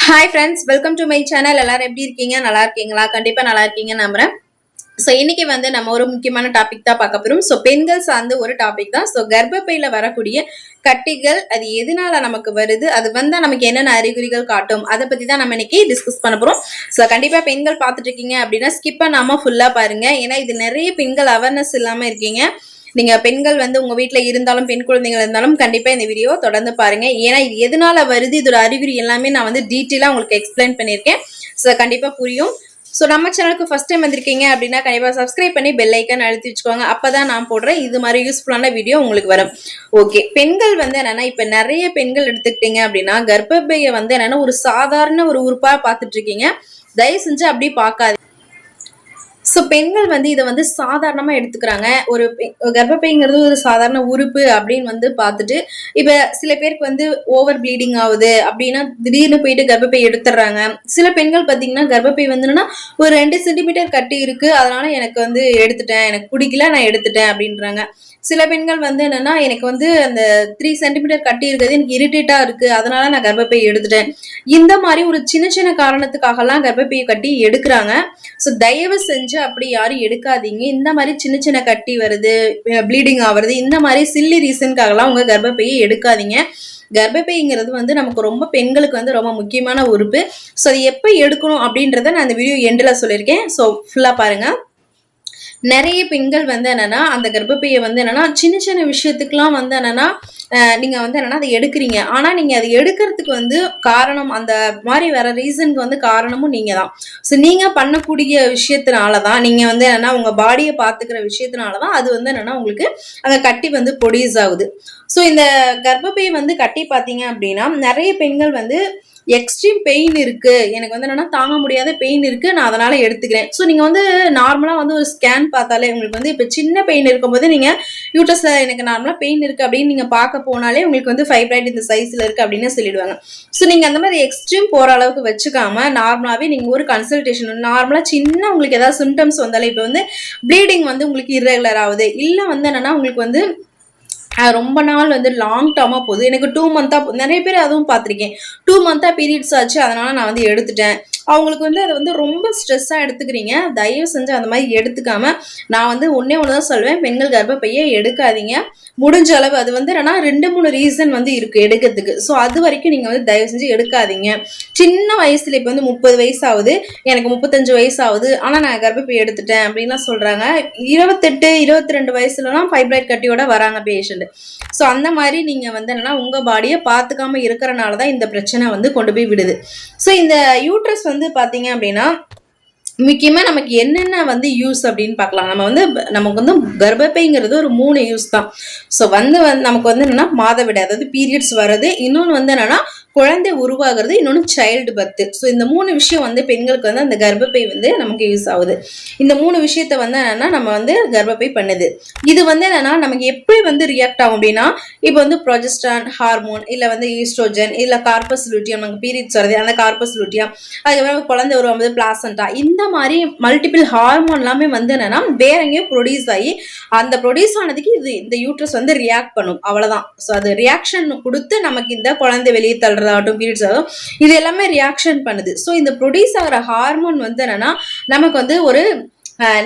Hi friends, welcome to my channel. எல்லாரும் எப்படி இருக்கீங்க? நல்லா இருக்கீங்களா? கண்டிப்பா நல்லா இருக்கீங்க நம்புறேன். ஸோ இன்னைக்கு நம்ம ஒரு முக்கியமான டாபிக் தான் பார்க்க போறோம். ஸோ பெண்கள் சார்ந்த ஒரு டாபிக் தான். ஸோ கர்ப்பப்பையில வரக்கூடிய கட்டிகள் அது எதனால நமக்கு வருது, அது வந்தா நமக்கு என்னென்ன அறிகுறிகள் காட்டும், அதை பத்தி தான் நம்ம இன்னைக்கு டிஸ்கஸ் பண்ண போறோம். ஸோ கண்டிப்பா பெண்கள் பார்த்துட்டு இருக்கீங்க அப்படின்னா ஸ்கிப் பண்ணாம ஃபுல்லா பாருங்க. ஏன்னா இது நிறைய பெண்கள் அவேர்னஸ் இல்லாம இருக்கீங்க. நீங்க பெண்கள் உங்க வீட்டுல இருந்தாலும் பெண் குழந்தைகள் இருந்தாலும் கண்டிப்பா இந்த வீடியோ தொடர்ந்து பாருங்க. ஏன்னா இது எதனால வருது, இதோட அறிகுறி எல்லாமே நான் டீட்டெயிலா உங்களுக்கு எக்ஸ்பிளைன் பண்ணியிருக்கேன். ஸோ கண்டிப்பா புரியும். ஸோ நம்ம சேனலுக்கு ஃபர்ஸ்ட் டைம் வந்திருக்கீங்க அப்படின்னா கண்டிப்பா சப்ஸ்கிரைப் பண்ணி பெல் ஐக்கான் அழுத்தி வச்சுக்கோங்க. அப்பதான் நான் போடுறேன் இது மாதிரி யூஸ்ஃபுல்லான வீடியோ உங்களுக்கு வரும். ஓகே, பெண்கள் என்னன்னா இப்ப நிறைய பெண்கள் எடுத்துக்கிட்டீங்க அப்படின்னா கர்ப்பப்பையை என்னன்னா ஒரு சாதாரண ஒரு உறுப்பா பார்த்துட்டு இருக்கீங்க. தயவு செஞ்சு அப்படி பார்க்காது. ஸோ பெண்கள் இதை சாதாரணமா எடுத்துக்கிறாங்க. ஒரு கர்ப்பப்பைங்கிறது ஒரு சாதாரண உறுப்பு அப்படின்னு பார்த்துட்டு இப்ப சில பேருக்கு ஓவர் ப்ளீடிங் ஆகுது அப்படின்னா திடீர்னு போயிட்டு கர்ப்பப்பை எடுத்துடுறாங்க. சில பெண்கள் பார்த்தீங்கன்னா கர்ப்பப்பை என்னன்னா ஒரு 2 சென்டிமீட்டர் கட்டி இருக்கு, அதனால எனக்கு எடுத்துட்டேன், எனக்கு பிடிக்கல, நான் எடுத்துட்டேன் அப்படின்றாங்க. சில பெண்கள் என்னன்னா எனக்கு அந்த 3 சென்டிமீட்டர் கட்டி இருக்கிறது எனக்கு இரிட்டேட்டா இருக்கு, அதனால நான் கர்ப்பப்பை எடுத்துட்டேன். இந்த மாதிரி ஒரு சின்ன சின்ன காரணத்துக்காகலாம் கர்ப்பப்பையை கட்டி எடுக்கிறாங்க. ஸோ தயவு செஞ்சு அப்படி யாரும் எடுக்காதீங்க. இந்த மாதிரி சின்ன சின்ன கட்டி வருது, ப்ளீடிங் ஆகுறது, இந்த மாதிரி சில்லி ரீசனுக்காகலாம் உங்க கர்ப்பப்பையை எடுக்காதீங்க. கர்ப்பப்பைங்கிறது நமக்கு ரொம்ப பெண்களுக்கு ரொம்ப முக்கியமான உறுப்பு. ஸோ அது எப்போ எடுக்கணும் அப்படின்றத நான் இந்த வீடியோ எண்டில் சொல்லியிருக்கேன். ஸோ ஃபுல்லா பாருங்க. நிறைய பெண்கள் என்னன்னா அந்த கர்ப்பப்பையை என்னன்னா சின்ன சின்ன விஷயத்துக்குலாம் என்னன்னா நீங்க என்னன்னா அதை எடுக்கிறீங்க. ஆனா நீங்க அதை எடுக்கிறதுக்கு காரணம் அந்த மாதிரி வர ரீசனுக்கு காரணமும் நீங்க தான். ஸோ நீங்க பண்ணக்கூடிய விஷயத்தினாலதான், நீங்க என்னன்னா உங்க பாடியை பாத்துக்கிற விஷயத்தினாலதான் அது என்னன்னா உங்களுக்கு அந்த கட்டி ப்ரொடியூஸ் ஆகுது. ஸோ இந்த கர்ப்பப்பை கட்டி பாத்தீங்க அப்படின்னா நிறைய பெண்கள் எக்ஸ்ட்ரீம் பெயின் இருக்கு, எனக்கு என்னன்னா தாங்க முடியாத பெயின் இருக்கு, நான் அதனால எடுத்துக்கிறேன். ஸோ நீங்க நார்மலா ஒரு ஸ்கேன் பார்த்தாலே உங்களுக்கு இப்ப சின்ன பெயின் இருக்கும்போது நீங்க யூட்ரஸ்ல எனக்கு நார்மலா பெயின் இருக்கு அப்படின்னு நீங்க பார்க்க போனாலே உங்களுக்கு ஃபைப்ராய்டு இந்த சைஸ்ல இருக்கு அப்படின்னு சொல்லிடுவாங்க. ஸோ நீங்க அந்த மாதிரி எக்ஸ்ட்ரீம் போற அளவுக்கு வச்சுக்காம நார்மலாவே நீங்க ஒரு கன்சல்டேஷன், நார்மலா சின்ன உங்களுக்கு ஏதாவது சிம்டம்ஸ் வந்தாலே இப்ப ப்ளீடிங் உங்களுக்கு இர்ரெகுலர் ஆகுது, இல்ல என்னன்னா உங்களுக்கு ரொம்ப நாள் லாங் டேர்மா போகுது, எனக்கு 2 மந்த்தா, நிறைய பேர் அதுவும் பார்த்திருக்கேன், 2 மந்த்தா பீரியட்ஸ் ஆச்சு, அதனால நான் எடுத்துட்டேன். அவங்களுக்கு அதை ரொம்ப ஸ்ட்ரெஸ்ஸா எடுத்துக்கிறீங்க. தயவு செஞ்சு அந்த மாதிரி எடுத்துக்காம நான் ஒன்னே ஒண்ணுதான் சொல்வேன், பெண்கள் கர்ப்பப்பையை எடுக்காதீங்க. முடிஞ்ச அளவு அது என்னன்னா 2-3 ரீசன் இருக்கு எடுக்கிறதுக்கு. ஸோ அது வரைக்கும் நீங்க தயவு செஞ்சு எடுக்காதீங்க. சின்ன வயசுல இப்ப 30 வயசு ஆகுது, எனக்கு 35 வயசு ஆகுது, ஆனா நான் கர்ப்பப்பை எடுத்துட்டேன் அப்படின்லாம் சொல்றாங்க. 28, 22 வயசுலலாம் ஃபைப்ராய்ட் கட்டியோட வராங்க பேஷண்ட். ஸோ அந்த மாதிரி நீங்க என்னன்னா உங்க பாடியை பார்த்துக்காம இருக்கிறனாலதான் இந்த பிரச்சனை கொண்டு போய் விடுது. ஸோ இந்த யூட்ரஸ் பாத்தீங்க அப்படின்னா முக்கியமா நமக்கு என்னென்ன யூஸ் அப்படின்னு பார்க்கலாம். நமக்கு கர்ப்பப்பைங்கிறது ஒரு 3 யூஸ் தான். ஸோ நமக்கு என்னன்னா மாதவிடாய், அதாவது பீரியட்ஸ் வர்றது, இன்னொன்று என்னன்னா குழந்தை உருவாகிறது, இன்னொன்று சைல்டு பர்த். ஸோ இந்த 3 விஷயம் பெண்களுக்கு அந்த கர்ப்பப்பை நமக்கு யூஸ் ஆகுது. இந்த 3 விஷயத்த என்னன்னா நம்ம கர்ப்பப்பை பண்ணுது. இது என்னன்னா நமக்கு எப்படி ரியாக்ட் ஆகும் அப்படின்னா, இப்போ ப்ரொஜெஸ்ட்ரான் ஹார்மோன், இல்ல ஈஸ்ட்ரோஜன், இல்ல கார்பஸ் லூட்டியம், நமக்கு பீரியட்ஸ் வருது அந்த கார்பஸ் லூட்டியம், அதுக்கப்புறம் குழந்தை உருவாகும்போது பிளாசண்டா, இந்த மாதிரி மல்டிபிள் ஹார்மோன் எல்லாமே என்னன்னா வேற எங்கேயோ ப்ரொடியூஸ் ஆகி அந்த ப்ரொடியூஸ் ஆனதுக்கு இந்த யூட்ரஸ் ரியாக்ட் பண்ணும், அவ்வளவுதான். ஸோ அது ரியாக்ஷன் கொடுத்து நமக்கு இந்த குழந்தை வெளியே தள்ளுறதாகட்டும், பீரியட்ஸ் ஆகும், இது எல்லாமே ரியாக்ஷன் பண்ணுது. ஸோ இந்த ப்ரொடியூஸ் ஆகிற ஹார்மோன் என்னன்னா நமக்கு ஒரு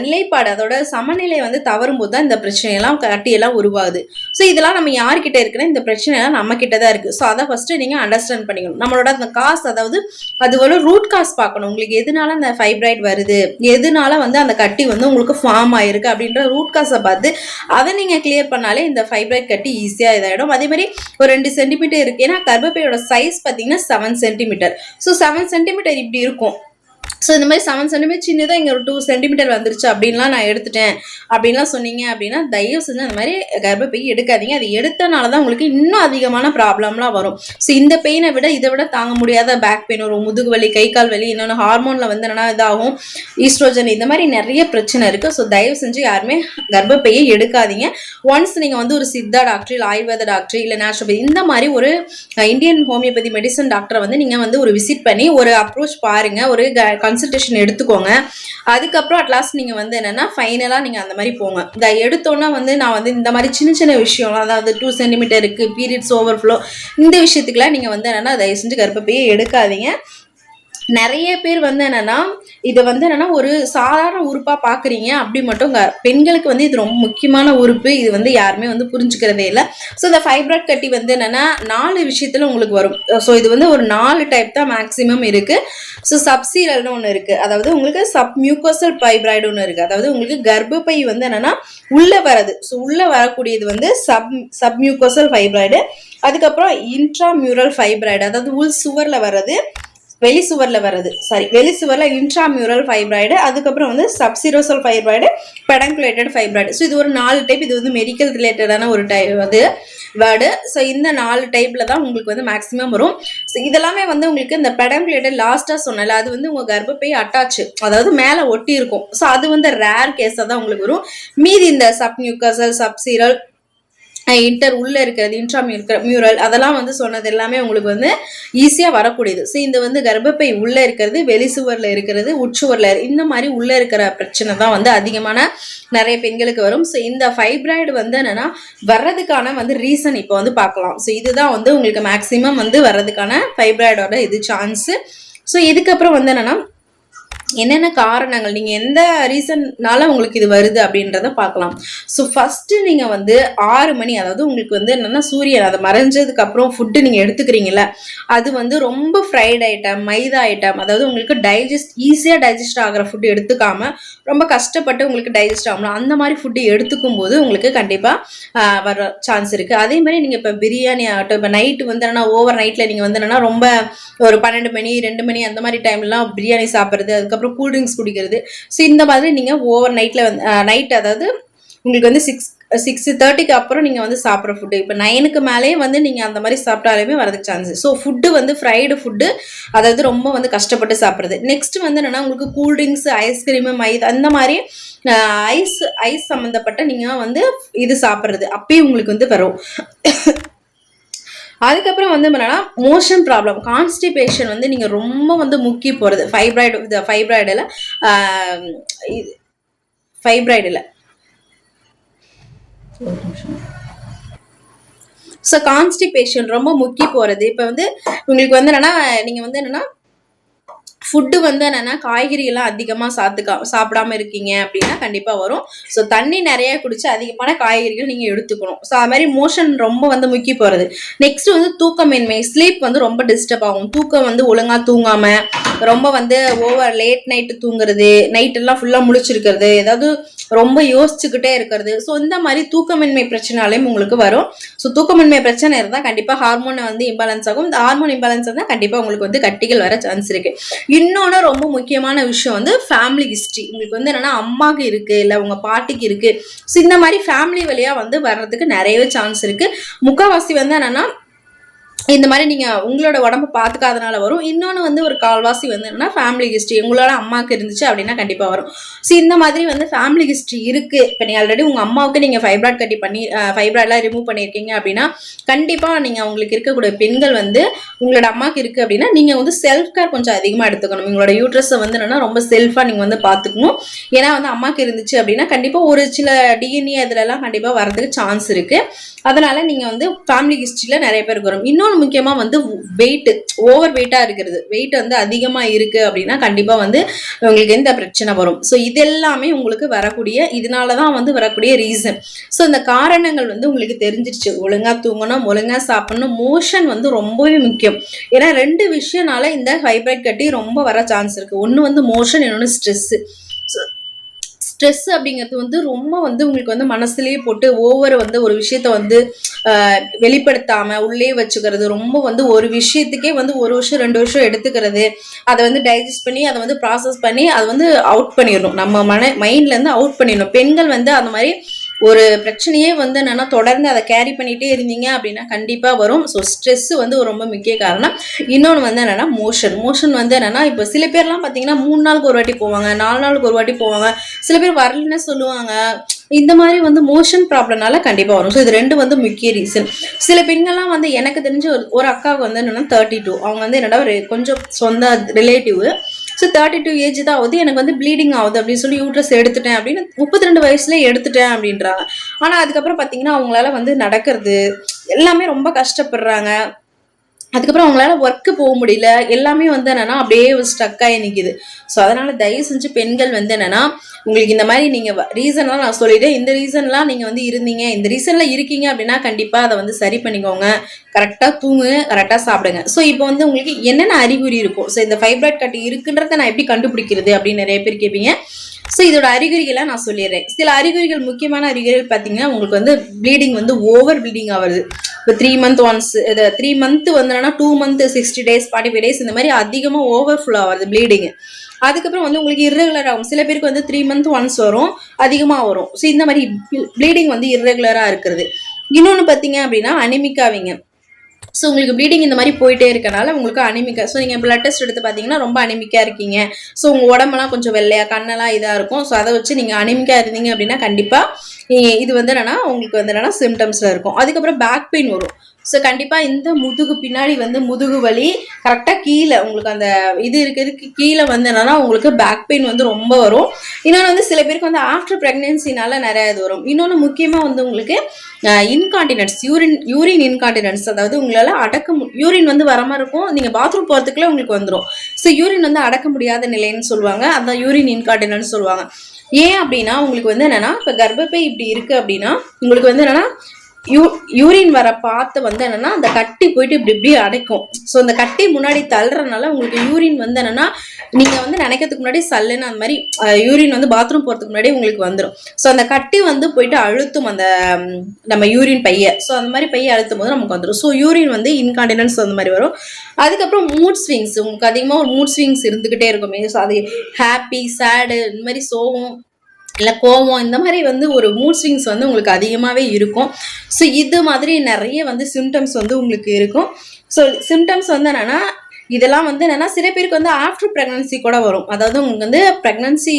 நிலைப்பாடு, அதோட சமநிலை தவறும் போது தான் இந்த பிரச்சனையெல்லாம் கட்டியெல்லாம் உருவாகுது. ஸோ இதெல்லாம் நம்ம யார்கிட்ட இருக்குன்னா இந்த பிரச்சனைலாம் நம்ம கிட்ட தான் இருக்கு. ஸோ அதை ஃபர்ஸ்ட் நீங்க அண்டர்ஸ்டாண்ட் பண்ணிக்கணும். நம்மளோட அந்த காஸ், அதாவது அது ரூட் காஸ் பார்க்கணும். உங்களுக்கு எதனால அந்த ஃபைப்ராய்டு வருது, எதனால அந்த கட்டி உங்களுக்கு ஃபார்ம் ஆயிருக்கு அப்படின்ற ரூட் காஸை பார்த்து அதை நீங்க கிளியர் பண்ணாலே இந்த ஃபைப்ராய்டு கட்டி ஈஸியா இதாயிடும். அதே மாதிரி ஒரு 2 சென்டிமீட்டர் இருக்கு, ஏன்னா கர்ப்பப்பையோட சைஸ் பார்த்தீங்கன்னா 7 சென்டிமீட்டர். ஸோ 7 சென்டிமீட்டர் இப்படி இருக்கும். ஸோ இந்த மாதிரி 7 சென்டிமீட்டர் சின்னதாக இங்கே ஒரு 2 சென்டிமீட்டர் வந்துருச்சு அப்படின்லாம் நான் எடுத்துட்டேன் அப்படின்லாம் சொன்னீங்க அப்படின்னா தயவு செஞ்சு அந்த மாதிரி கர்ப்பப்பை எடுக்காதீங்க. அது எடுத்தனால தான் உங்களுக்கு இன்னும் அதிகமான ப்ராப்ளம்லாம் வரும். ஸோ இந்த பெயினை விட இதை விட தாங்க முடியாத பேக் பெயின் வரும், முதுகு வலி, கை கால் வலி, இன்னொன்று ஹார்மோனில் என்னன்னா இதாகும், ஈஸ்ட்ரோஜன், இந்த மாதிரி நிறைய பிரச்சனை இருக்குது. ஸோ தயவு செஞ்சு யாருமே கர்ப்பப்பையை எடுக்காதீங்க. ஒன்ஸ் நீங்கள் ஒரு சித்தா டாக்டர், இல்லை ஆயுர்வேத டாக்டர், இல்லை நேச்சுரோபதி, இந்த மாதிரி ஒரு இந்தியன் ஹோமியோபதி மெடிசன் டாக்டரை நீங்கள் ஒரு விசிட் பண்ணி ஒரு அப்ரோச் பாருங்க, ஒரு கன்சல்டேஷன் எடுத்துக்கோங்க. அதுக்கப்புறம் அட்லாஸ்ட் நீங்க என்னன்னா ஃபைனலா நீங்க அந்த மாதிரி போங்க. இதை எடுத்தோன்னா நான் இந்த மாதிரி சின்ன சின்ன விஷயம், அதாவது 2 சென்டிமீட்டர் இருக்கு, பீரியட்ஸ் ஓவர்ஃப்ளோ, இந்த விஷயத்துக்குலாம் நீங்க என்னன்னா தயவு செஞ்சு கர்ப்பப்பையை எடுக்காதீங்க. நிறைய பேர் வந்து என்னன்னா இது வந்து என்னன்னா ஒரு சாதாரண உறுப்பா பாக்குறீங்க. அப்படி மட்டும் பெண்களுக்கு வந்து இது ரொம்ப முக்கியமான உறுப்பு. இது வந்து யாருமே வந்து புரிஞ்சுக்கிறதே இல்லை. ஸோ இந்த ஃபைப்ராய்ட் கட்டி வந்து என்னன்னா 4 விஷயத்துல உங்களுக்கு வரும். ஸோ இது வந்து ஒரு 4 டைப் தான் மேக்சிமம் இருக்கு. ஸோ சப்சீரல்னு ஒன்று இருக்கு, அதாவது உங்களுக்கு சப் மியூக்கோசல் ஃபைப்ராய்டு ஒன்று இருக்கு, அதாவது உங்களுக்கு கர்ப்பப்பை வந்து என்னன்னா உள்ள வரது. ஸோ உள்ள வரக்கூடியது வந்து சப் மியூக்கோசல் ஃபைப்ராய்டு. அதுக்கப்புறம் இன்ட்ராமியூரல் ஃபைப்ராய்டு, அதாவது உள் சுவர்ல வர்றது, வெளி சுவர்ல இன்ட்ராமியூரல் ஃபைப்ராய்டு. அதுக்கப்புறம் வந்து சப்சிரோசல் ஃபைப்ராய்டு, பெடங்குலேட்டட் ஃபைப்ராய்டு. ஸோ இது ஒரு 4 டைப். இது வந்து மெடிக்கல் ரிலேட்டடான ஒரு டைப் வந்து வேர்டு. ஸோ இந்த 4 டைப்ல தான் உங்களுக்கு வந்து மேக்ஸிமம் வரும். ஸோ இதெல்லாமே வந்து உங்களுக்கு இந்த பெடங்குலேட்டட் லாஸ்டா சொன்னல, அது வந்து உங்க கர்ப்பப்பை அட்டாச், அதாவது மேலே ஒட்டி இருக்கும். ஸோ அது வந்து ரேர் கேஸாக தான் உங்களுக்கு வரும். மீதி இந்த சப் மியூக்கசல், சப்சீரல், இன்டர் உள்ள இருக்கிறது, இன்ட்ராமியூரல், அதெல்லாம் வந்து சொன்னது எல்லாமே உங்களுக்கு வந்து ஈஸியா வரக்கூடியது. ஸோ இந்த வந்து கர்ப்பப்பை உள்ள இருக்கிறது, வெளி சுவர்ல இருக்கிறது, உட்சுவர்ல இந்த மாதிரி உள்ள இருக்கிற பிரச்சனை தான் வந்து அதிகமான நிறைய பெண்களுக்கு வரும். ஸோ இந்த ஃபைப்ராய்டு வந்து என்னன்னா வர்றதுக்கான வந்து ரீசன் இப்போ வந்து பார்க்கலாம். ஸோ இதுதான் வந்து உங்களுக்கு மேக்சிமம் வந்து வர்றதுக்கான ஃபைப்ராய்டோட இது சான்ஸ். ஸோ இதுக்கப்புறம் வந்து என்னன்னா என்னென்ன காரணங்கள், நீங்கள் எந்த ரீசன்னால உங்களுக்கு இது வருது அப்படின்றத பார்க்கலாம். ஸோ ஃபஸ்ட்டு நீங்கள் வந்து 6 மணி, அதாவது உங்களுக்கு வந்து என்னென்னா சூரியன் அதை மறைஞ்சதுக்கு அப்புறம் ஃபுட்டு நீங்கள் எடுத்துக்கிறீங்கள, அது வந்து ரொம்ப ஃப்ரைட் ஐட்டம், மைதா ஐட்டம், அதாவது உங்களுக்கு ஈஸியாக டைஜஸ்ட் ஆகிற ஃபுட்டு எடுத்துக்காம ரொம்ப கஷ்டப்பட்டு உங்களுக்கு டைஜஸ்ட் ஆகணும், அந்த மாதிரி ஃபுட்டு எடுத்துக்கும் போது உங்களுக்கு கண்டிப்பாக வர சான்ஸ் இருக்குது. அதே மாதிரி நீங்கள் இப்போ பிரியாணி ஆகட்டும், இப்போ நைட்டு வந்து என்னன்னா ஓவர் நைட்டில் நீங்கள் வந்து என்னன்னா ரொம்ப ஒரு 12 மணி 2 மணி அந்த மாதிரி டைம்லாம் பிரியாணி சாப்பிட்றது, அதுக்கப்புறம் கூல்ட்ரிங்க்ஸ் குடிக்கிறது. ஸோ இந்த மாதிரி நீங்கள் ஓவர் நைட்டில் வந்து நைட், அதாவது உங்களுக்கு வந்து 6:30க்கு அப்புறம் நீங்கள் வந்து சாப்பிட்ற ஃபுட்டு, இப்போ 9க்கு மேலேயே வந்து நீங்கள் அந்த மாதிரி சாப்பிட்டாலுமே வரதுக்கு சான்ஸ். ஸோ ஃபுட்டு வந்து ஃப்ரைடு ஃபுட்டு, அதாவது ரொம்ப வந்து கஷ்டப்பட்டு சாப்பிட்றது. நெக்ஸ்ட் வந்து என்னன்னா உங்களுக்கு கூல்ட்ரிங்க்ஸ், ஐஸ்கிரீமு, மைதா, அந்த மாதிரி ஐஸ் சம்மந்தப்பட்ட நீங்கள் வந்து இது சாப்பிட்றது அப்பயும் உங்களுக்கு வந்து வரும். அதுக்கப்புறம் வந்து என்னன்னா மோஷன் ப்ராப்ளம், கான்ஸ்டிபேஷன் வந்து நீங்கள் ரொம்ப வந்து முக்கி போகிறது ஃபைப்ராய்டில். ஸோ கான்ஸ்டிபேஷன் ரொம்ப முக்கி போகிறது. இப்போ வந்து உங்களுக்கு வந்து என்னன்னா நீங்கள் வந்து என்னன்னா ஃபுட்டு வந்து என்னென்னா காய்கறியெல்லாம் அதிகமாக சாப்பிடாம இருக்கீங்க அப்படின்னா கண்டிப்பாக வரும். ஸோ தண்ணி நிறைய குடிச்சு அதிகமான காய்கறிகள் நீங்கள் எடுத்துக்கணும். ஸோ அது மாதிரி மோஷன் ரொம்ப வந்து முக்கி போகிறது. நெக்ஸ்ட் வந்து தூக்கமின்மை, ஸ்லீப் வந்து ரொம்ப டிஸ்டர்ப் ஆகும். தூக்கம் வந்து ஒழுங்காக தூங்காமல் ரொம்ப வந்து ஓவர் லேட் நைட்டு தூங்குறது, நைட்டெல்லாம் ஃபுல்லாக முழிச்சிருக்கிறது, ஏதாவது ரொம்ப யோசிச்சுக்கிட்டே இருக்கிறது. ஸோ இந்த மாதிரி தூக்கமின்மை பிரச்சனாலையும் உங்களுக்கு வரும். ஸோ தூக்கமின்மை பிரச்சனை இருந்தால் கண்டிப்பாக ஹார்மோனை வந்து இம்பேலன்ஸ் ஆகும். இந்த ஹார்மோன் இம்பேலன்ஸ் இருந்தால் கண்டிப்பாக உங்களுக்கு வந்து கட்டிகள் வர சான்ஸ் இருக்கு. இன்னொன்று ரொம்ப முக்கியமான விஷயம் வந்து ஃபேமிலி ஹிஸ்ட்ரி. உங்களுக்கு வந்து என்னன்னா அம்மாவுக்கு இருக்கு, இல்லை உங்க பாட்டிக்கு இருக்கு. ஸோ இந்த மாதிரி ஃபேமிலி வழியா வந்து வர்றதுக்கு நிறையவே சான்ஸ் இருக்கு. முக்கால்வாசி வந்து என்னன்னா இந்த மாதிரி நீங்கள் உங்களோட உடம்பு பார்த்துக்காதனால வரும். இன்னொன்று வந்து ஒரு கால்வாசி வந்து என்னன்னா ஃபேமிலி ஹிஸ்ட்ரி உங்களோட அம்மாவுக்கு இருந்துச்சு அப்படின்னா கண்டிப்பாக வரும். ஸோ இந்த மாதிரி வந்து ஃபேமிலி ஹிஸ்ட்ரி இருக்குது. இப்போ நீங்கள் ஆல்ரெடி உங்கள் அம்மாவுக்கு நீங்கள் ஃபைப்ராய்ட் கட்டி ஃபைப்ராய்ட்லாம் ரிமூவ் பண்ணியிருக்கீங்க அப்படின்னா கண்டிப்பாக நீங்கள் உங்களுக்கு இருக்கக்கூடிய பெண்கள் வந்து உங்களோட அம்மாவுக்கு இருக்குது அப்படின்னா நீங்கள் வந்து செல்ஃப் கேர் கொஞ்சம் அதிகமாக எடுத்துக்கணும். உங்களோட யூட்ரஸை வந்து என்னன்னா ரொம்ப செல்ஃபாக நீங்கள் வந்து பார்த்துக்கணும். ஏன்னா வந்து அம்மாவுக்கு இருந்துச்சு அப்படின்னா கண்டிப்பாக ஒரு சில டிஎன்ஏ இதுலலாம் கண்டிப்பாக வரதுக்கு சான்ஸ் இருக்குது. அதனால நீங்கள் வந்து ஃபேமிலி ஹிஸ்ட்ரியில் நிறைய பேருக்கு வரும். இன்னொன்று முக்கியமாக வந்து வெயிட், ஓவர் வெயிட்டாக இருக்கிறது, வெயிட் வந்து அதிகமாக இருக்குது அப்படின்னா கண்டிப்பாக வந்து உங்களுக்கு எந்த பிரச்சனை வரும். ஸோ இதெல்லாமே உங்களுக்கு வரக்கூடிய, இதனால தான் வந்து வரக்கூடிய ரீசன். ஸோ இந்த காரணங்கள் வந்து உங்களுக்கு தெரிஞ்சிருச்சு. ஒழுங்காக தூங்கணும், ஒழுங்காக சாப்பிடணும், மோஷன் வந்து ரொம்பவே முக்கியம். ஏன்னா 2 விஷயம்னால இந்த ஃபைப்ராய்ட் கட்டி ரொம்ப வர சான்ஸ் இருக்குது. ஒன்று வந்து மோஷன், இன்னொன்று ஸ்ட்ரெஸ்ஸு. ஸ்ட்ரெஸ் அப்படிங்கிறது வந்து ரொம்ப வந்து உங்களுக்கு வந்து மனசுலேயே போட்டு ஓவர் வந்து ஒரு விஷயத்த வந்து வெளிப்படுத்தாம உள்ளே வச்சுக்கிறது, ரொம்ப வந்து ஒரு விஷயத்துக்கே வந்து 1 வருஷம் 2 வருஷம் எடுத்துக்கிறது, அதை வந்து டைஜஸ்ட் பண்ணி அதை வந்து ப்ராசஸ் பண்ணி அதை வந்து அவுட் பண்ணிடணும், நம்ம மைண்ட்லேருந்து அவுட் பண்ணிடணும். பெண்கள் வந்து அந்த மாதிரி ஒரு பிரச்சனையே வந்து என்னன்னா தொடர்ந்து அதை கேரி பண்ணிட்டே இருந்தீங்க அப்படின்னா கண்டிப்பா வரும். ஸோ ஸ்ட்ரெஸ் வந்து ஒரு ரொம்ப முக்கிய காரணம். இன்னொன்று வந்து என்னன்னா மோஷன் வந்து என்னன்னா இப்போ சில பேர்லாம் பார்த்தீங்கன்னா 3 நாளுக்கு ஒரு வாட்டி போவாங்க, 4 நாளுக்கு ஒரு வாட்டி போவாங்க, சில பேர் வரலன்னு சொல்லுவாங்க. இந்த மாதிரி வந்து மோஷன் ப்ராப்ளம்னால கண்டிப்பாக வரும். ஸோ இது 2 வந்து முக்கிய ரீசன். சில பெண்கள்லாம் வந்து எனக்கு தெரிஞ்ச ஒரு அக்காவுக்கு வந்து என்னன்னா 32, அவங்க வந்து என்னடா ஒரு கொஞ்சம் சொந்த ரிலேட்டிவ். ஸோ 32 ஏஜ் தான் ஆகுது, எனக்கு வந்து ப்ளீடிங் ஆகுது அப்படின்னு சொல்லி யூட்ரஸ் எடுத்துட்டேன் அப்படின்னு 32 வயசுலேயே எடுத்துட்டேன் அப்படின்றாங்க. ஆனால் அதுக்கப்புறம் பார்த்தீங்கன்னா அவங்களால வந்து நடக்கிறது எல்லாமே ரொம்ப கஷ்டப்படுறாங்க. அதுக்கப்புறம் அவங்களால ஒர்க்கு போக முடியல, எல்லாமே வந்து என்னன்னா அப்படியே ஸ்ட்ரக் ஆகி நிக்குது. ஸோ அதனால தயவு செஞ்சு பெண்கள் வந்து என்னன்னா உங்களுக்கு இந்த மாதிரி நீங்க ரீசன்லாம் நான் சொல்லிட்டேன். இந்த ரீசன்லாம் நீங்க வந்து இருந்தீங்க, இந்த ரீசன்ல இருக்கீங்க அப்படின்னா கண்டிப்பா அதை வந்து சரி பண்ணிக்கோங்க. கரெக்டா தூங்குங்க, கரெக்டா சாப்பிடுங்க. ஸோ இப்போ வந்து உங்களுக்கு என்னென்ன அறிகுறி இருக்கும், ஸோ இந்த ஃபைப்ராய்ட் கட்டி இருக்குன்றத நான் எப்படி கண்டுபிடிக்கிறது அப்படின்னு நிறைய பேர் கேட்பீங்க. ஸோ இதோட அறிகுறிகளை நான் சொல்லிடுறேன். சில அறிகுறிகள், முக்கியமான அறிகுறிகள் பார்த்தீங்கன்னா உங்களுக்கு வந்து ப்ளீடிங் வந்து ஓவர் ப்ளீடிங் ஆகுது. இப்போ 3 மந்த் ஒன்ஸ், இது 3 மந்த் வந்துன்னா 2 மந்த் 60 days 45 days இந்த மாதிரி அதிகமாக ஓவர்ஃபுல் ஆகுது ப்ளீடிங். அதுக்கப்புறம் வந்து உங்களுக்கு இர்ரெகுலர் ஆகும். சில பேருக்கு வந்து 3 மந்த் ஒன்ஸ் வரும், அதிகமாக வரும். ஸோ இந்த மாதிரி ப்ளீடிங் வந்து இர்ரெகுலராக இருக்கிறது. இன்னொன்று பார்த்தீங்க அப்படின்னா அனிமிக்காவிங்க. ஸோ உங்களுக்கு ப்ளீடிங் இந்த மாதிரி போயிட்டே இருக்கனால உங்களுக்கு அனிமிக்கா. ஸோ நீங்கள் பிளட் டெஸ்ட் எடுத்து பார்த்தீங்கன்னா ரொம்ப அனிமிக்காக இருக்கீங்க. ஸோ உங்கள் உடம்பெல்லாம் கொஞ்சம் வெள்ளையா, கண்ணெல்லாம் இதாக இருக்கும். ஸோ அதை வச்சு நீங்கள் அனிமிக்காக இருந்தீங்க அப்படின்னா கண்டிப்பாக இது வந்து என்னன்னா உங்களுக்கு வந்து என்னன்னா சிம்டம்ஸில் இருக்கும். அதுக்கப்புறம் பேக் பெயின் வரும். ஸோ கண்டிப்பாக இந்த முதுகு பின்னாடி வந்து முதுகு வலி, கரெக்டாக கீழே உங்களுக்கு அந்த இது இருக்கிறதுக்கு கீழே வந்து என்னன்னா உங்களுக்கு பேக் பெயின் வந்து ரொம்ப வரும். இன்னொன்று வந்து சில பேருக்கு வந்து ஆஃப்டர் ப்ரெக்னென்சினால நிறைய இது வரும். இன்னொன்று முக்கியமாக வந்து உங்களுக்கு இன்கான்டினன்ஸ், யூரின் இன்கான்டினன்ஸ், அதாவது உங்களால் யூரின் வந்து வர மாதிரி இருக்கும். நீங்கள் பாத்ரூம் போகிறதுக்குள்ளே உங்களுக்கு வந்துடும். ஸோ யூரின் வந்து அடக்க முடியாத நிலைன்னு சொல்லுவாங்க, அதான் யூரின் இன்கான்டினன்ஸ் சொல்லுவாங்க. ஏன் அப்படின்னா உங்களுக்கு வந்து என்னன்னா இப்போ கர்ப்பப்பை இப்படி இருக்கு அப்படின்னா உங்களுக்கு வந்து என்னன்னா யூரின் வர பார்த்து வந்து என்னன்னா அந்த கட்டி போயிட்டு இப்படி இப்படி அடைக்கும். ஸோ அந்த கட்டி முன்னாடி தள்ளுறதுனால உங்களுக்கு யூரின் வந்து என்னன்னா நீங்க வந்து நினைக்கிறதுக்கு முன்னாடி சல்லுன்னு அந்த மாதிரி யூரின் வந்து பாத்ரூம் போறதுக்கு முன்னாடி உங்களுக்கு வந்துடும். ஸோ அந்த கட்டி வந்து போயிட்டு அழுத்தும் அந்த நம்ம யூரின் பைய. ஸோ அந்த மாதிரி பைய அழுத்தும் போது நமக்கு வந்துடும். ஸோ யூரின் வந்து இன்கான்டினன்ஸ் அந்த மாதிரி வரும். அதுக்கப்புறம் மூட் ஸ்விங்ஸ், உங்களுக்கு அதிகமாக ஒரு மூட் ஸ்விங்ஸ் இருந்துகிட்டே இருக்குமே. ஸோ அது ஹாப்பி, சேடு, இந்த மாதிரி சோகம், இல்லை கோவம், இந்த மாதிரி வந்து ஒரு மூட் ஸ்விங்ஸ் வந்து உங்களுக்கு அதிகமாகவே இருக்கும். ஸோ இது மாதிரி நிறைய வந்து சிம்டம்ஸ் வந்து உங்களுக்கு இருக்கும். ஸோ சிம்டம்ஸ் வந்து என்னென்னா இதெல்லாம் வந்து என்னென்னா சில பேருக்கு வந்து ஆஃப்டர் ப்ரெக்னன்சி கூட வரும். அதாவது உங்களுக்கு வந்து ப்ரெக்னன்சி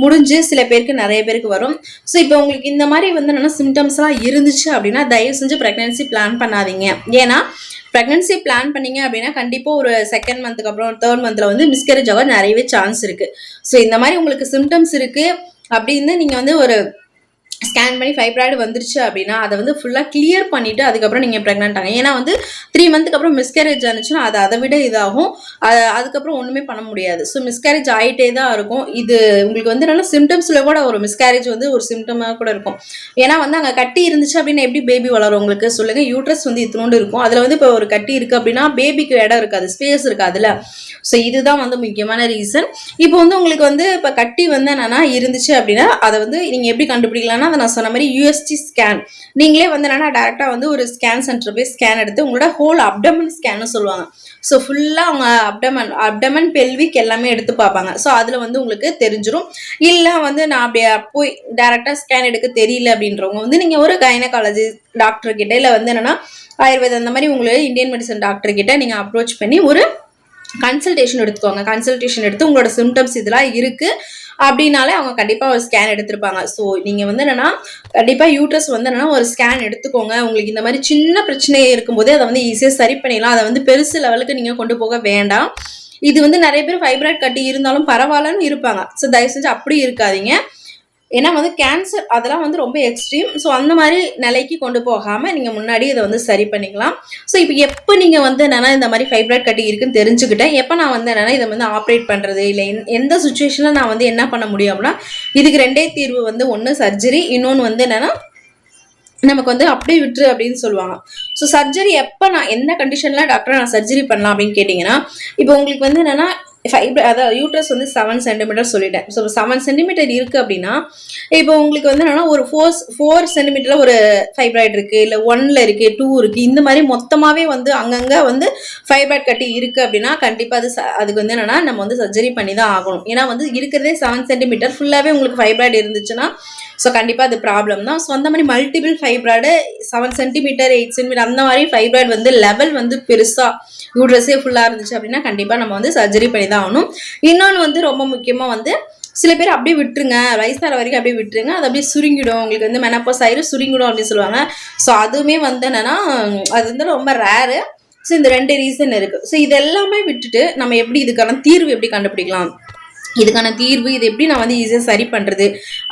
முடிஞ்சு சில பேருக்கு நிறைய பேருக்கு வரும். ஸோ இப்போ உங்களுக்கு இந்த மாதிரி வந்து என்னென்னா சிம்டம்ஸ்லாம் இருந்துச்சு அப்படின்னா தயவு செஞ்சு ப்ரெக்னன்சி பிளான் பண்ணாதீங்க. ஏன்னா ப்ரெக்னன்சி பிளான் பண்ணீங்க அப்படின்னா கண்டிப்பாக ஒரு 2nd மந்த்துக்கு அப்புறம் 3rd மந்த்தில் வந்து மிஸ்கரேஜ் ஆக நிறையவே சான்ஸ் இருக்குது. ஸோ இந்த மாதிரி உங்களுக்கு சிம்டம்ஸ் இருக்குது அப்படின்னு நீங்கள் வந்து ஒரு ஸ்கேன் பண்ணி ஃபைப்ராய்டு வந்துருச்சு அப்படின்னா அதை வந்து ஃபுல்லாக கிளியர் பண்ணிவிட்டு அதுக்கப்புறம் நீங்கள் ப்ரெக்னென்ட் ஆகும். ஏன்னா வந்து 3 மந்த்துக்கு அப்புறம் மிஸ்கேரேஜ் ஆனிச்சுன்னா அது அதை விட இதாகும். அதுக்கப்புறம் ஒன்றுமே பண்ண முடியாது. ஸோ மிஸ்கேரேஜ் ஆகிட்டே தான் இருக்கும். இது உங்களுக்கு வந்து நல்லா சிம்டம்ஸில் கூட ஒரு மிஸ்கேரேஜ் வந்து ஒரு சிம்டமாக கூட இருக்கும். ஏன்னா வந்து அங்கே கட்டி இருந்துச்சு அப்படின்னா எப்படி பேபி வளரும் உங்களுக்கு சொல்லுங்கள். யூட்ரஸ் வந்து இத்தினோண்டு இருக்கும், அதில் வந்து இப்போ ஒரு கட்டி இருக்குது அப்படின்னா பேபிக்கு இடம் இருக்காது, ஸ்பேஸ் இருக்காதுல்ல. ஸோ இதுதான் வந்து முக்கியமான ரீசன். இப்போ வந்து உங்களுக்கு வந்து இப்போ கட்டி வந்து என்னன்னா இருந்துச்சு அப்படின்னா அதை வந்து நீங்கள் எப்படி கண்டுபிடிக்கலாம்னா அதை நான் சொன்ன மாதிரி யூஎஸ்டி ஸ்கேன். நீங்களே வந்து என்னன்னா டேரெக்டாக வந்து ஒரு ஸ்கேன் சென்டர் போய் ஸ்கேன் எடுத்து உங்களோட ஹோல் அப்டமன் ஸ்கேன்னு சொல்லுவாங்க. ஸோ ஃபுல்லாக அவங்க அப்டமன் பெல்விக் எல்லாமே எடுத்து பார்ப்பாங்க. ஸோ அதில் வந்து உங்களுக்கு தெரிஞ்சிடும். இல்லை வந்து நான் அப்படியே போய் டேரெக்டாக ஸ்கேன் எடுக்க தெரியல அப்படின்றவங்க வந்து நீங்கள் ஒரு கைனகாலஜி டாக்டர் கிட்ட, இல்லை வந்து என்னன்னா ஆயுர்வேதம் அந்த மாதிரி உங்களுக்கு இந்தியன் மெடிசன் டாக்டர் கிட்ட நீங்கள் அப்ரோச் பண்ணி ஒரு கன்சல்டேஷன் எடுத்துக்கோங்க. கன்சல்டேஷன் எடுத்து உங்களோட சிம்டம்ஸ் இதெல்லாம் இருக்கு அப்படின்னாலே அவங்க கண்டிப்பாக ஒரு ஸ்கேன் எடுத்திருப்பாங்க. ஸோ நீங்கள் வந்து என்னன்னா கண்டிப்பாக யூட்ரஸ் வந்து என்னன்னா ஒரு ஸ்கேன் எடுத்துக்கோங்க. உங்களுக்கு இந்த மாதிரி சின்ன பிரச்சனையே இருக்கும்போதே அதை வந்து ஈஸியாக சரி பண்ணிடலாம். அதை வந்து பெருசு லெவலுக்கு நீங்கள் கொண்டு போக வேண்டாம். இது வந்து நிறைய பேர் ஃபைப்ராய்ட் கட்டி இருந்தாலும் பரவாயில்லன்னு இருப்பாங்க. ஸோ தயவு செஞ்சு அப்படி இருக்காதீங்க. ஏன்னா வந்து கேன்சர் அதெல்லாம் வந்து ரொம்ப எக்ஸ்ட்ரீம். ஸோ அந்த மாதிரி நிலைக்கு கொண்டு போகாமல் நீங்கள் முன்னாடி இதை வந்து சரி பண்ணிக்கலாம். ஸோ இப்போ எப்போ நீங்கள் வந்து என்னென்னா இந்த மாதிரி ஃபைப்ராய்ட் கட்டி இருக்குன்னு தெரிஞ்சுக்கிட்டேன், எப்போ நான் வந்து என்னென்னா இதை வந்து ஆப்ரேட் பண்ணுறது, இல்லை எந்த சுச்சுவேஷனில் நான் வந்து என்ன பண்ண முடியும் அப்படின்னா இதுக்கு 2 தீர்வு வந்து, ஒன்று சர்ஜரி, இன்னொன்று வந்து என்னென்னா நமக்கு வந்து அப்படியே விட்டுரு அப்படின்னு சொல்லுவாங்க. ஸோ சர்ஜரி எப்போ நான் எந்த கண்டிஷனில் டாக்டர் நான் சர்ஜரி பண்ணலாம் அப்படின்னு கேட்டிங்கன்னா இப்போ உங்களுக்கு வந்து என்னென்னா அதாவது யூட்ரஸ் வந்து 7 சென்டிமீட்டர் சொல்லிட்டேன். ஸோ 7 சென்டிமீட்டர் இருக்குது அப்படின்னா இப்போ உங்களுக்கு வந்து என்னென்னா ஒரு 4 சென்டிமீட்டரில் ஒரு ஃபைப்ராய்டு இருக்குது, இல்லை 1ல் இருக்குது, 2 இருக்குது, இந்த மாதிரி மொத்தமாகவே வந்து அங்கங்கே வந்து ஃபைப்ராய்டு கட்டி இருக்குது அப்படின்னா கண்டிப்பாக அதுக்கு வந்து என்னென்னா நம்ம வந்து சர்ஜரி பண்ணி தான் ஆகணும். ஏன்னா வந்து இருக்கிறதே 7 சென்டிமீட்டர் ஃபுல்லாகவே உங்களுக்கு ஃபைப்ராய்டு இருந்துச்சுன்னா ஸோ கண்டிப்பாக அது ப்ராப்ளம் தான். ஸோ அந்த மாதிரி மல்டிபிள் ஃபைப்ராய்டு 7 சென்டிமீட்டர் 8 சென்டிமீட்டர் அந்த மாதிரி ஃபைப்ராய்டு வந்து லெவல் வந்து பெருசாக யூட்ரஸே ஃபுல்லாக இருந்துச்சு அப்படின்னா கண்டிப்பாக நம்ம வந்து சர்ஜரி பண்ணி தான் ஆகணும். இன்னொன்று வந்து ரொம்ப முக்கியமாக வந்து சில பேர் அப்படியே விட்டுருங்க, வயசான வரைக்கும் அப்படியே விட்டுருங்க, அது அப்படியே சுருங்கிடும், உங்களுக்கு வந்து மெனப்போஸ் ஆயிரும் சுருங்கிடும் அப்படின்னு சொல்லுவாங்க. ஸோ அதுவுமே வந்து என்னன்னா அது வந்து ரொம்ப ரேரு. ஸோ இந்த 2 ரீசன் இருக்குது. ஸோ இதெல்லாமே விட்டுட்டு நம்ம எப்படி இதுக்கான தீர்வு எப்படி கண்டுபிடிக்கலாம், இதுக்கான தீர்வு இது எப்படி நான் வந்து ஈஸியாக சரி பண்ணுறது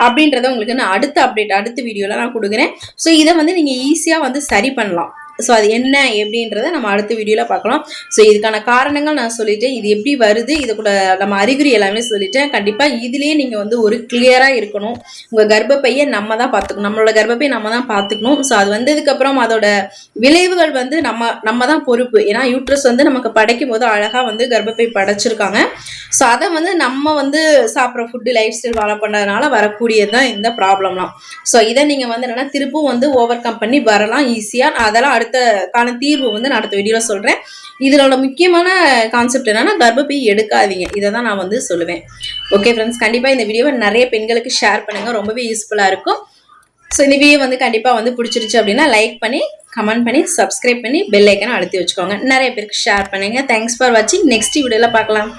அப்படின்றத உங்களுக்கு நான் அடுத்த வீடியோவில் நான் கொடுக்குறேன். ஸோ இதை வந்து நீங்கள் ஈஸியாக வந்து சரி பண்ணலாம். ஸோ அது என்ன எப்படின்றத நம்ம அடுத்த வீடியோவில் பார்க்கலாம். ஸோ இதுக்கான காரணங்கள் நான் சொல்லிட்டேன், இது எப்படி வருது, இது கூட நம்ம அறிகுறி எல்லாமே சொல்லிட்டேன். கண்டிப்பாக இதுலேயே நீங்கள் வந்து ஒரு கிளியராக இருக்கணும். உங்கள் கர்ப்பப்பையை நம்ம தான் பார்த்துக்கணும், நம்மளோட கர்ப்பப்பையை நம்ம தான் பார்த்துக்கணும். ஸோ அது வந்ததுக்கப்புறம் அதோட விளைவுகள் வந்து நம்ம தான் பொறுப்பு. ஏன்னா யூட்ரஸ் வந்து நமக்கு படைக்கும் போது அழகாக வந்து கர்ப்பப்பை படைச்சிருக்காங்க. ஸோ அதை வந்து நம்ம வந்து சாப்பிட்ற ஃபுட்டு லைஃப் ஸ்டைல் ஃபாலோ பண்ணுறதுனால வரக்கூடியது தான் இந்த ப்ராப்ளம்லாம். ஸோ இதை நீங்கள் வந்து என்னென்னா திருப்பும் வந்து ஓவர் கம் பண்ணி வரலாம் ஈஸியாக. அதெல்லாம் அடுத்த தீர்வு வந்து நான் அடுத்த வீடியோவில் சொல்கிறேன். இதனோட முக்கியமான கான்செப்ட் என்னன்னா கர்ப்பப்பை எடுக்காதீங்க, இதை தான் நான் வந்து சொல்லுவேன். ஓகே ஃப்ரெண்ட்ஸ், கண்டிப்பாக இந்த வீடியோவை நிறைய பெண்களுக்கு ஷேர் பண்ணுங்கள், ரொம்பவே யூஸ்ஃபுல்லாக இருக்கும். ஸோ இந்த வீடியோ வந்து கண்டிப்பாக வந்து பிடிச்சிருச்சு அப்படின்னா லைக் பண்ணி கமெண்ட் பண்ணி சப்ஸ்கிரைப் பண்ணி பெல் ஐக்கனை அழுத்தி வச்சுக்கோங்க. நிறைய பேருக்கு ஷேர் பண்ணுங்கள். தேங்க்ஸ் ஃபார் வாட்சிங். நெக்ஸ்ட் வீடியோவில் பார்க்கலாம்.